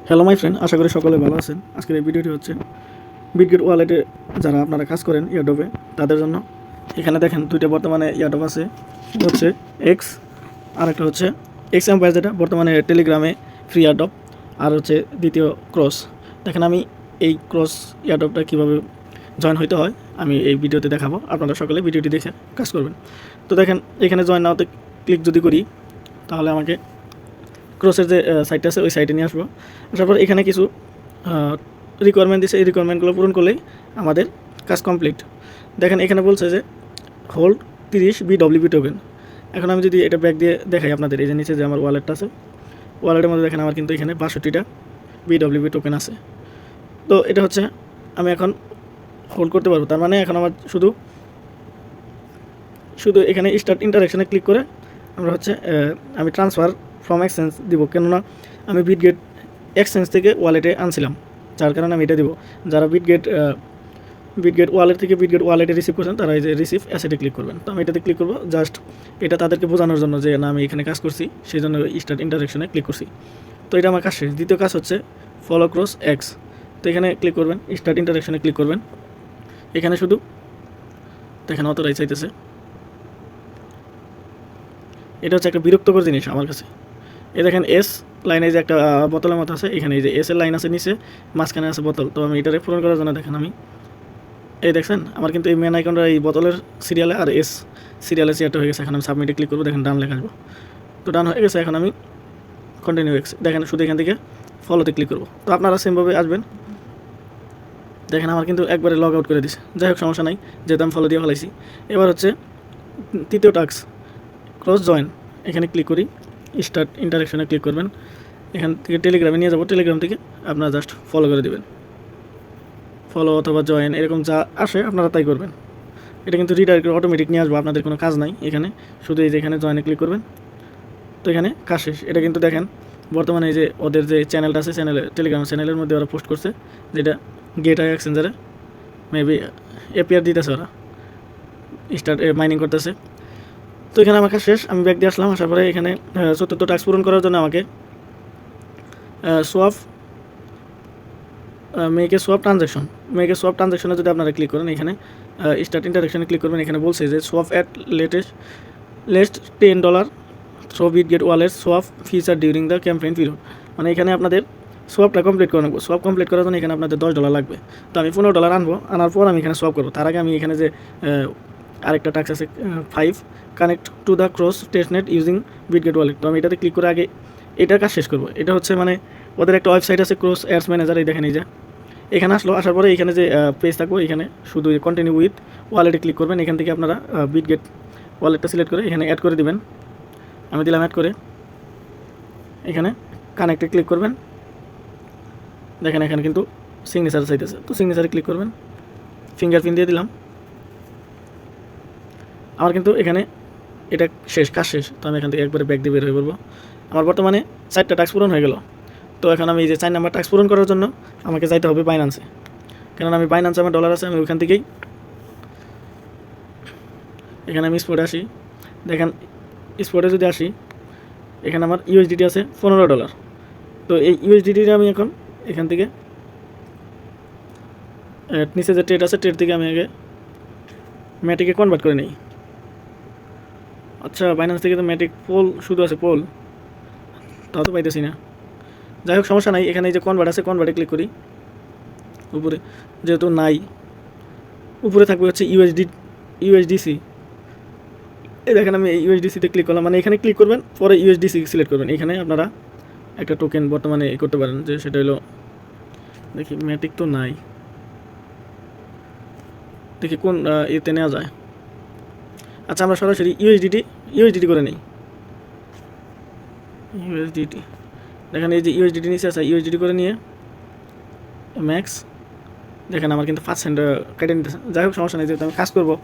Hello my friend, আশা করি সকলে ভালো আছেন। আজকের এই ভিডিওটি হচ্ছে বিটগেট ওয়ালেটে যারা আপনারা কাজ করেন এয়ারড্রপে তাদের জন্য। এখানে দেখেন দুইটা বর্তমানে এয়ারড্রপ আছে, হচ্ছে এক্স আর একটা হচ্ছে এক্স এম্পায়ার, যেটা বর্তমানে টেলিগ্রামে ফ্রি এয়ারড্রপ, আর হচ্ছে দ্বিতীয় ক্রস। দেখেন আমি এই ক্রস এয়ারড্রপটা কীভাবে জয়েন হইতে হয় আমি এই ভিডিওতে দেখাবো, আপনারা সকলে ভিডিওটি দেখে কাজ করবেন। তো দেখেন এখানে জয়েন নাওতে ক্লিক যদি করি তাহলে আমাকে ক্রসের যে সাইটটা আছে ওই সাইটে নিয়ে আসবো। আসার পর এখানে কিছু রিকোয়ারমেন্ট দিচ্ছে, এই রিকোয়ারমেন্টগুলো পূরণ করলেই আমাদের কাজ কমপ্লিট। দেখেন এখানে বলছে যে হোল্ড 30 BWB টোকেন। এখন আমি যদি এটা ব্যাক দিয়ে দেখাই আপনাদের, এই যে নিচে যে আমার ওয়ালেটটা আছে, ওয়ালেটের মধ্যে দেখেন আমার কিন্তু এখানে 62টা BWB টোকেন আছে। তো এটা হচ্ছে আমি এখন হোল্ড করতে পারবো। তার মানে এখন আমার শুধু এখানে স্টার্ট ইন্টারেকশনে ক্লিক করে আমরা হচ্ছে আমি ট্রান্সফার ফ্রম এক্সচেঞ্জ দিব, কেননা আমি বিটগেট এক্সচেঞ্জ থেকে ওয়ালেটে আনছিলাম, যার কারণে আমি এটা দিব। যারা বিটগেট ওয়ালেট থেকে বিটগেট ওয়ালেটে রিসিভ করছেন তারা এই যে রিসিভ অ্যাসেটে ক্লিক করবেন। তো আমি এটাতে ক্লিক করবো, জাস্ট এটা তাদেরকে বোঝানোর জন্য যে না আমি এখানে কাজ করছি, সেই জন্য স্টার্ট ইন্টারেকশনে ক্লিক করছি। তো এটা আমার কাজ শেষ। দ্বিতীয় কাজ হচ্ছে ফলো ক্রস এক্স। তো এখানে ক্লিক করবেন, স্টার্ট ইন্টারেকশনে ক্লিক করবেন। এখানে শুধু দেখেন অতটাই চাইতেছে। এটা হচ্ছে একটা বিরক্তকর জিনিস আমার কাছে। এই দেখেন এস লাইনে যে একটা বোতলের মতো আছে, এখানে এই যে এস এর লাইন আছে, নিচে মাঝখানে আছে বোতল। তো আমি এটারে পূরণ করার জন্য দেখেন আমি এই দেখছেন আমার কিন্তু এই মেন আইকনটা এই বোতলের সিরিয়ালে আর এস সিরিয়ালে সিয়ারটা হয়ে গেছে। এখন আমি সাবমিটে ক্লিক করবো, দেখেন ডান লেখা আসবো। তো ডান হয়ে গেছে। এখন আমি কন্টিনিউ এক্স, দেখেন শুধু এখান থেকে ফলোতে ক্লিক করবো। তো আপনারা সেমভাবে আসবেন। দেখেন আমার কিন্তু একবারে লগ আউট করে দিছে। যাই হোক সমস্যা নাই, যেহেতু আমি ফলো দিয়ে ফেলাইছি। এবার হচ্ছে তৃতীয় টাস্ক ক্রস জয়েন। এখানে ক্লিক করি, স্টার্ট ইন্টারেকশনে ক্লিক করবেন। এখান থেকে টেলিগ্রামে নিয়ে যাবো, টেলিগ্রাম থেকে আপনারা জাস্ট ফলো করে দেবেন। ফলো অথবা জয়েন এরকম যা আসে আপনারা তাই করবেন। এটা কিন্তু রিডাইরেক্ট অটোমেটিক নিয়ে আসবো, আপনাদের কোনো কাজ নাই এখানে। শুধু এই যে এখানে জয়েনে ক্লিক করবেন। তো এখানে কাজ শেষ। এটা কিন্তু দেখেন বর্তমানে এই যে ওদের যে চ্যানেলটা আছে, টেলিগ্রাম চ্যানেলের মধ্যে ওরা পোস্ট করছে, যেটা গেট আই এক্সচেঞ্জারে মেবি এপিআর দিতেছে, ওরা স্টার্ট মাইনিং করতেছে। তো এখানে আমার কাজ শেষ। আমি ব্যাক দিয়ে আসলাম। আসার পরে এখানে চতুর্থ টাস্ক পূরণ করার জন্য আমাকে সোয়াপ ট্রানজ্যাকশনে যদি আপনারা ক্লিক করেন, এখানে স্টার্ট ইন্টারেকশনে ক্লিক করবেন। এখানে বলছে যে swap at least $10 through Bitget wallet swap feature during the campaign period. মানে এখানে আপনাদের সোয়াপটা কমপ্লিট করে নেবো। সোয়াপ কমপ্লিট করার জন্য এখানে আপনাদের $10 লাগবে। তো আমি $15 আনবো, আনার পর আমি এখানে সোয়াপ করবো। তার আগে আমি এখানে যে আরেকটা টাস্ক আছে 5 connect to the cross testnet using Bitget wallet. তো আমি এটাতে ক্লিক করে আগে এটার কাজ শেষ করবো। এটা হচ্ছে মানে ওদের একটা ওয়েবসাইট আছে ক্রস এয়ার্স ম্যানেজার, এই দেখেন এই যে এখানে আসলো। আসার পরে এখানে যে পেজ থাকবো, এখানে শুধু কন্টিনিউ উইথ ওয়ালেটে ক্লিক করবেন। এখান থেকে আপনারা বিটগেট ওয়ালেটটা সিলেক্ট করে এখানে অ্যাড করে দিবেন। আমি দিলাম অ্যাড করে। এখানে কানেক্টে ক্লিক করবেন। দেখেন এখানে কিন্তু সিগনেচার চাইতেছে, তো সিগনেচারে ক্লিক করবেন। ফিঙ্গারপ্রিন্ট দিয়ে দিলাম। আমার কিন্তু এখানে এটা শেষ, কাজ শেষ। তো আমি এখান থেকে একবারে ব্যাক দিয়ে বের হয়ে পড়বো। আমার বর্তমানে 4টা টাস্ক পূরণ হয়ে গেল। তো এখন আমি এই যে 4 নাম্বার টাস্ক পূরণ করার জন্য আমাকে যাইতে হবে বাইন্যান্সে, কেননা আমি বাইন্যান্সে আমার ডলার আছে। আমি ওইখান থেকেই এখানে আমি স্পটে আসি। দেখেন স্পটে যদি আসি, এখানে আমার ইউএসডিটি আছে $15। তো এই ইউএসডিটিটা আমি এখন এখান থেকে নিচে যে ট্রেড আছে, ট্রেড থেকে আমি আগে ম্যাটিকে কনভার্ট করে নিই। আচ্ছা, বাইন্যান্স থেকে তো ম্যাটিক পোল শুধু আছে, পোল তাও তো পাইতেছি না। যাই হোক সমস্যা নাই। এখানে এই যে কনভার্ট আছে, কনভার্টে ক্লিক করি। উপরে যেহেতু নাই, উপরে থাকবে হচ্ছে ইউএসডিসি। এই দেখেন আমি এই ইউএসডিসিতে ক্লিক করলাম। মানে এখানে ক্লিক করবেন, পরে ইউএসডিসি সিলেক্ট করবেন। এখানে আপনারা একটা টোকেন বর্তমানে করতে পারেন, যে সেটা হলো দেখি ম্যাটিক তো নাই, দেখি কোন এতে নেওয়া যায়। আচ্ছা, আমরা সরাসরি ইউএসডিটি করে নিই। ইউএসডিটি দেখেন এই যে ইউএসডিটি নিচে আছে, ইউএসডিটি করে নিয়ে ম্যাক্স দেখেন আমার কিন্তু 5 সেন্ট কেটে নিতেছে। যাই হোক সমস্যা নেই, যেহেতু আমি কাজ করবো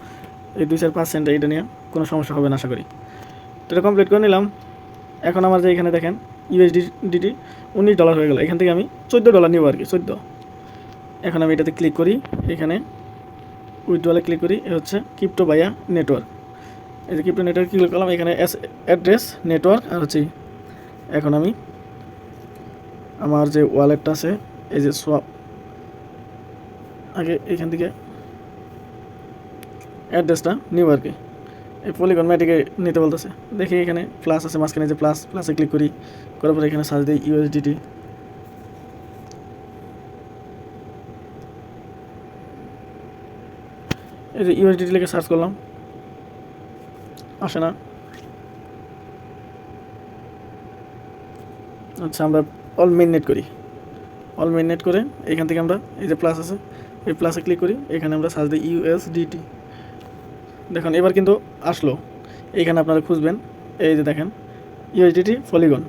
এই 2-4-5 সেন্ট, এটা নিয়ে কোনো সমস্যা হবে না আশা করি। তো এটা কমপ্লিট করে নিলাম। এখন আমার যে এখানে দেখেন ইউএসডিটি $19 হয়ে গেল। এখান থেকে আমি $14 নিব আর কি, 14। এখন আমি এটাতে ক্লিক করি, এখানে উইথড্রলে ক্লিক করি। এ হচ্ছে ক্রিপ্টো বায়া নেটওয়ার্ক। এই যে ক্রিপ্টো নেটওয়ার্ক ক্লিক করলাম। এখানে অ্যাড্রেস নেটওয়ার্ক আর হচ্ছে এখন আমি আমার যে ওয়ালেটটা আছে, এই যে সোয়াপ, আগে এখান থেকে অ্যাড্রেসটা নিব আর কি। এই পলিগন ম্যাটিকে নিতে বলতেছে। দেখি এখানে প্লাস আছে মাঝখানে, যে প্লাসে ক্লিক করি, করার পরে এখানে সার্চ দিই ইউএসডিটি। এই যে ইউএসডিটি লিখে সার্চ করলাম, আসে না। আচ্ছা, আমরা অল মেইননেট করি। অল মেইননেট করে এখান থেকে আমরা এই যে প্লাস আছে, এই প্লাসে ক্লিক করি, এখানে আমরা সার্চ দিই ইউএসডিটি। দেখুন এবার কিন্তু আসলো। এইখানে আপনারা খুঁজবেন, এই যে দেখেন ইউএসডিটি পলিগন।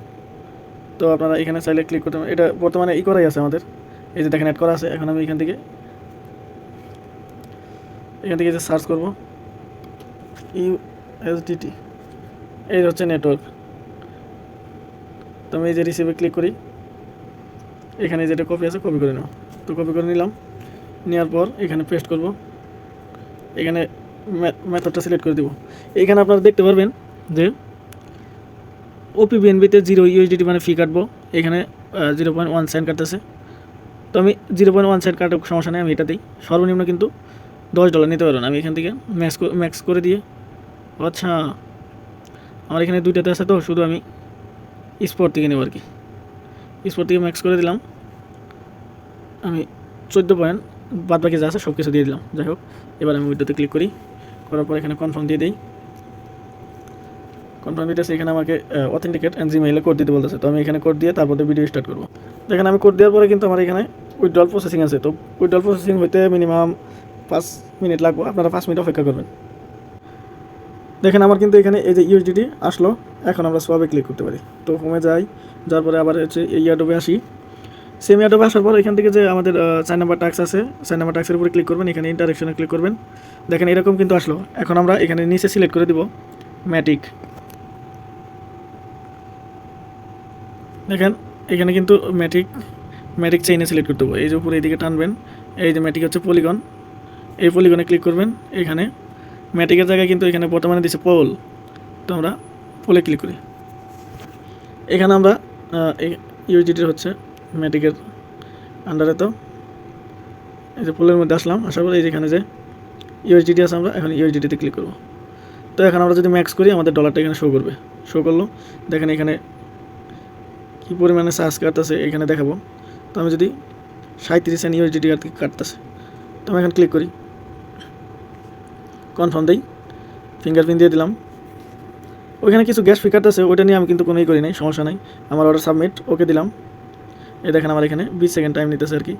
তো আপনারা এখানে চাইলে ক্লিক করতে পারেন। এটা বর্তমানে করাই আছে আমাদের, এই যে দেখেন অ্যাড করা আছে। এখন আমি এখান থেকে যে সার্চ করব ইউএসডিটি, এই হচ্ছে নেটওয়ার্ক। তো আমি এই যে রিসিভে ক্লিক করি, এখানে যেটা কপি আছে কপি করে নেব। তো কপি করে নিলাম, নেওয়ার পর এখানে পেস্ট করব, এখানে মেথডটা সিলেক্ট করে দেব। এইখানে আপনারা দেখতে পারবেন যে ওপিবিএনবিতে 0 ইউএসডিটি মানে ফি কাটবো, এখানে 0.1 সেন্ট কাটতেছে। তো আমি 0.1 সেন্ট কাটার সমস্যা নেই, আমি এটা দিই। সর্বনিম্ন কিন্তু $10 নিতে পারবেন। আমি এখান থেকে ম্যাক্স করে দিয়ে, আচ্ছা আমার এখানে দুইটাতে আছে, তো শুধু আমি স্পট থেকে নেব আর কি। স্পট থেকে ম্যাক্স করে দিলাম, আমি 14 পয়েন্ট, বাদ বাকি যা আছে সব কিছু দিয়ে দিলাম। যাই হোক, এবার আমি উইডোতে ক্লিক করি, করার পর এখানে কনফার্ম দিয়ে দিই। কনফার্ম দিতেছে, এখানে আমাকে অথেন্টিকেট অ্যান্ড জিমেইলে কোড দিতে বলতেছে। তো আমি এখানে কোড দিয়ে তারপরে ভিডিও স্টার্ট করবো। দেখেন আমি কোড দেওয়ার পরে কিন্তু আমার এখানে উইথড্রল প্রসেসিং আছে। তো উইথড্রল প্রসেসিং হইতে মিনিমাম 5 মিনিট লাগবে, আপনারা 5 মিনিট অপেক্ষা করবেন। দেখেন আমার কিন্তু এখানে এই যে ইউএসডিটি আসলো। এখন আমরা সোয়াবে ক্লিক করতে পারি। তো হোমে যাই, যার পরে আবার হচ্ছে এই ইয়ারডোবে আসি। সেম ইয়ারডোবে আসার পর এখান থেকে যে আমাদের 4 নাম্বার টাস্ক আছে, 4 নাম্বার টাস্কের উপরে ক্লিক করবেন, এখানে ইন্টারেকশনে ক্লিক করবেন। দেখেন এরকম কিন্তু আসলো। এখন আমরা এখানে নিচে সিলেক্ট করে দিব ম্যাটিক। দেখেন এখানে কিন্তু ম্যাটিক চেইনে সিলেক্ট করতে হবে। এই যে উপরে এইদিকে টানবেন, এই যে ম্যাটিক হচ্ছে পলিগন, এই পলিগনে ক্লিক করবেন। এখানে ম্যাটিকের জায়গায় কিন্তু এখানে বর্তমানে দিচ্ছে পোল, তো আমরা পোলে ক্লিক করি। এখানে আমরা ইউএসডিটির হচ্ছে ম্যাটিকের আন্ডারে। তো এই যে পোলের মধ্যে আসলাম, আসার পরে এই যেখানে যে ইউএসডিটি আছে, আমরা এখন ইউএসডিটিতে ক্লিক করব। তো এখন আমরা যদি ম্যাক্স করি, আমাদের ডলারটা এখানে শো করবে। শো করলো, দেখেন এখানে কী পরিমাণে চার্জ কাটতেছে এখানে দেখাবো। তো আমি যদি 37 সেন্ট ইউএসডিটি আর কি কাটতেছে, তো আমি এখন ক্লিক করি, কনফার্ম দিই, ফিঙ্গারপ্রিন্ট দিয়ে দিলাম। ওইখানে কিছু গ্যাস ফি কাটতেছে, ওইটা নিয়ে আমি কিন্তু কোনোই করি নাই, সমস্যা নাই। আমার অর্ডার সাবমিট, ওকে দিলাম। এই দেখেন আমার এখানে 20 সেকেন্ড টাইম নিতেছে আর কি,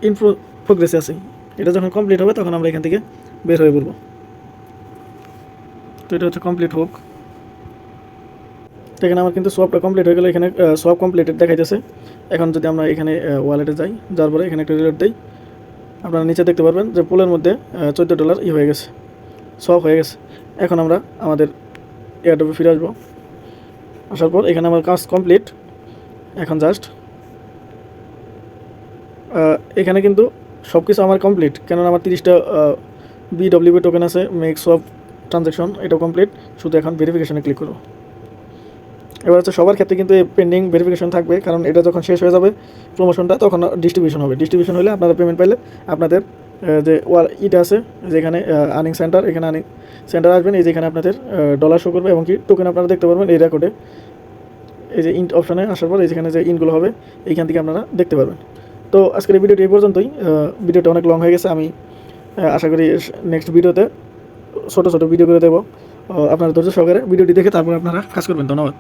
ইনফো প্রোগ্রেসে আছে। এটা যখন কমপ্লিট হবে তখন আমরা এখান থেকে বের হয়ে পড়বো। তো এটা হচ্ছে কমপ্লিট হোক। এখানে আমার কিন্তু সোয়াপটা কমপ্লিট হয়ে গেলো, এখানে সোয়াপ কমপ্লিটেড দেখাইতেছে। এখন যদি আমরা এখানে ওয়ালেটে যাই, যার পরে এখানে একটা রিলোড দিই, আপনারা নিচে দেখতে পারবেন যে পোলের মধ্যে $14 হয়ে গেছে, সোয়াপ হয়ে গেছে। এখন আমরা আমাদের এয়ারড্রপে ফিরে আসবো। আসার পর এখানে আমার কাজ কমপ্লিট। এখন জাস্ট এখানে কিন্তু সব কিছু আমার কমপ্লিট, কেননা আমার 30টা BWB টোকেন আছে, মেক্স সোয়াপ ট্রানজ্যাকশন, এটাও কমপ্লিট। শুধু এখন ভেরিফিকেশনে ক্লিক করবো। এবার হচ্ছে সবার ক্ষেত্রে কিন্তু এই পেন্ডিং ভেরিফিকেশন থাকবে, কারণ এটা যখন শেষ হয়ে যাবে প্রমোশনটা, তখন ডিস্ট্রিবিউশন হবে। ডিস্ট্রিবিউশন হলে আপনারা পেমেন্ট পাইলে আপনাদের যে ইটা আছে, যেখানে আর্নিং সেন্টার, এখানে আর্নিং সেন্টার আসবেন, এই যেখানে আপনাদের ডলার শো করবে এবং কি টোকেন আপনারা দেখতে পারবেন এই রেকর্ডে। এই যে ইন্ট অপশানে আসার পর এই যেখানে যে ইনগুলো হবে, এইখান থেকে আপনারা দেখতে পারবেন। তো আজকের এই ভিডিওটি এই পর্যন্তই। ভিডিওটা অনেক লং হয়ে গেছে, আমি আশা করি নেক্সট ভিডিওতে ছোটো ছোটো ভিডিও করে দেবো। আপনারা ধৈর্য সহকারে ভিডিওটি দেখে তারপর আপনারা কাজ করবেন। ধন্যবাদ।